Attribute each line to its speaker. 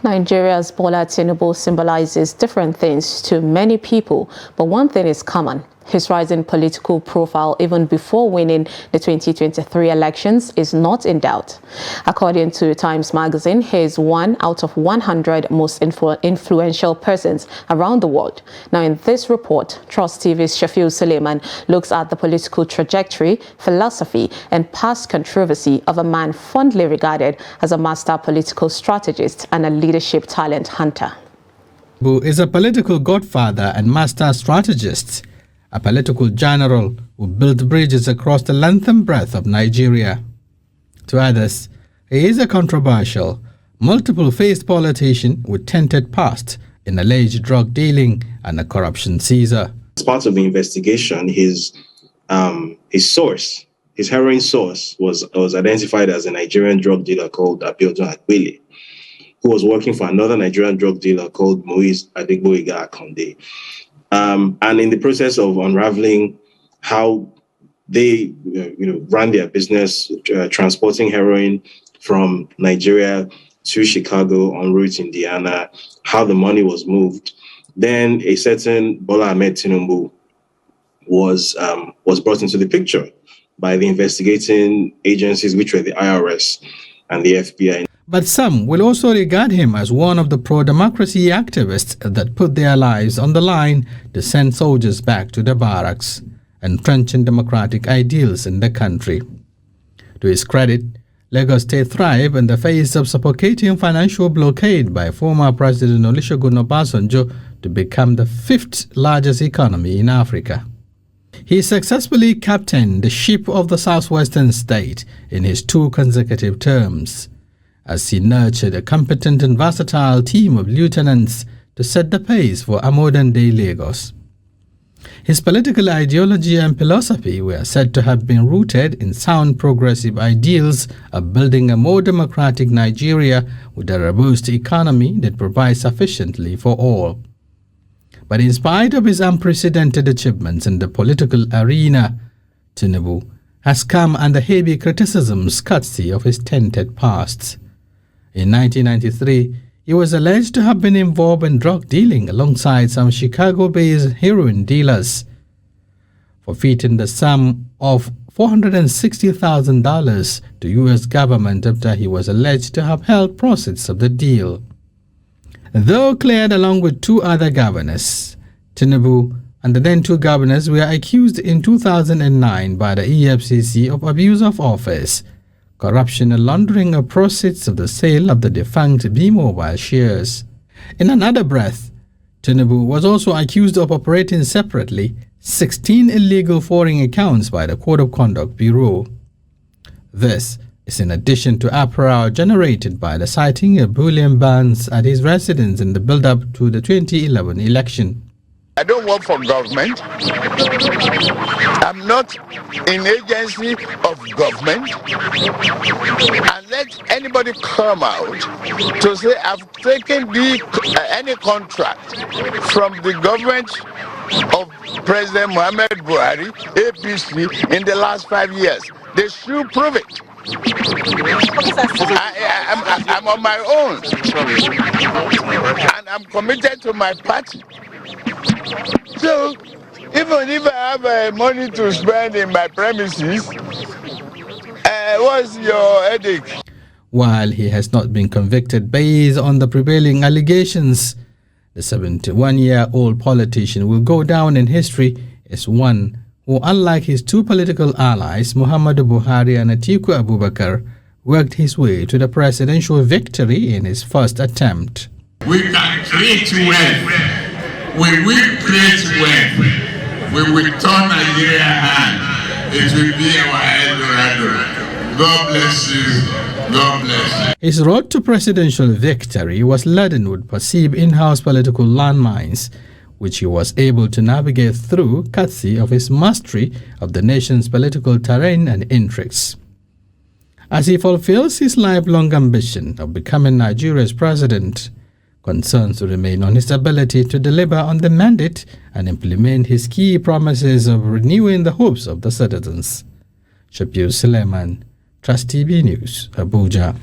Speaker 1: Nigeria's BOLA TINUBU symbolizes different things to many people, but one thing is common. His rising political profile even before winning the 2023 elections is not in doubt. According to Times magazine, he is one out of 100 most influential persons around the world. Now in this report, Trust TV's Shafiu Suleiman looks at the political trajectory, philosophy and past controversy of a man fondly regarded as a master political strategist and a leadership talent hunter.
Speaker 2: Who is a political godfather and master strategist, a political general who built bridges across the length and breadth of Nigeria. To others, he is a controversial, multiple-faced politician with tainted past in alleged drug dealing and a corruption Caesar.
Speaker 3: As part of the investigation, his heroin source was identified as a Nigerian drug dealer called Abiodun Agbele, who was working for another Nigerian drug dealer called Moise Adegboyega Akonde. And in the process of unraveling how they ran their business, transporting heroin from Nigeria to Chicago en route Indiana, how the money was moved, then a certain Bola Ahmed TINUBU was brought into the picture by the investigating agencies, which were the IRS and the FBI.
Speaker 2: But some will also regard him as one of the pro-democracy activists that put their lives on the line to send soldiers back to the barracks, entrenching democratic ideals in the country. To his credit, Lagos State thrived in the face of suffocating financial blockade by former President Olusegun Obasanjo to become the 5th largest economy in Africa. He successfully captained the ship of the southwestern state in his 2 consecutive terms, as he nurtured a competent and versatile team of lieutenants to set the pace for a modern-day Lagos. His political ideology and philosophy were said to have been rooted in sound progressive ideals of building a more democratic Nigeria with a robust economy that provides sufficiently for all. But in spite of his unprecedented achievements in the political arena, TINUBU has come under heavy criticisms courtesy of his tainted past. In 1993, he was alleged to have been involved in drug dealing alongside some Chicago-based heroin dealers, forfeiting the sum of $460,000 to U.S. government after he was alleged to have held proceeds of the deal. Though cleared along with 2 other governors, TINUBU and the then 2 governors were accused in 2009 by the EFCC of abuse of office, corruption and laundering of proceeds of the sale of the defunct B-Mobile shares. In another breath, TINUBU was also accused of operating separately 16 illegal foreign accounts by the Code of Conduct Bureau. This is in addition to uproar generated by the citing of bullion bans at his residence in the build-up to the 2011 election.
Speaker 4: I don't work for government. I'm not in agency of government. And let anybody come out to say I've taken any contract from the government of President Muhammad Buhari, APC, in the last 5 years. They should prove it. I'm on my own. And I'm committed to my party. So, even if I have money to spend in my premises, what's your headache?
Speaker 2: While he has not been convicted based on the prevailing allegations, the 71-year-old politician will go down in history as one who, unlike his 2 political allies, Muhammadu Buhari and Atiku Abubakar, worked his way to the presidential victory in his first attempt.
Speaker 5: We can create wealth. We will create wealth. We will turn Nigeria hand. It will be our Eldorado. God bless you. God bless you.
Speaker 2: His road to presidential victory was laden with perceived in-house political landmines, which he was able to navigate through courtesy of his mastery of the nation's political terrain and intrigues. As he fulfills his lifelong ambition of becoming Nigeria's president, concerns remain on his ability to deliver on the mandate and implement his key promises of renewing the hopes of the citizens. Shafiu Suleiman, Trust TV News, Abuja.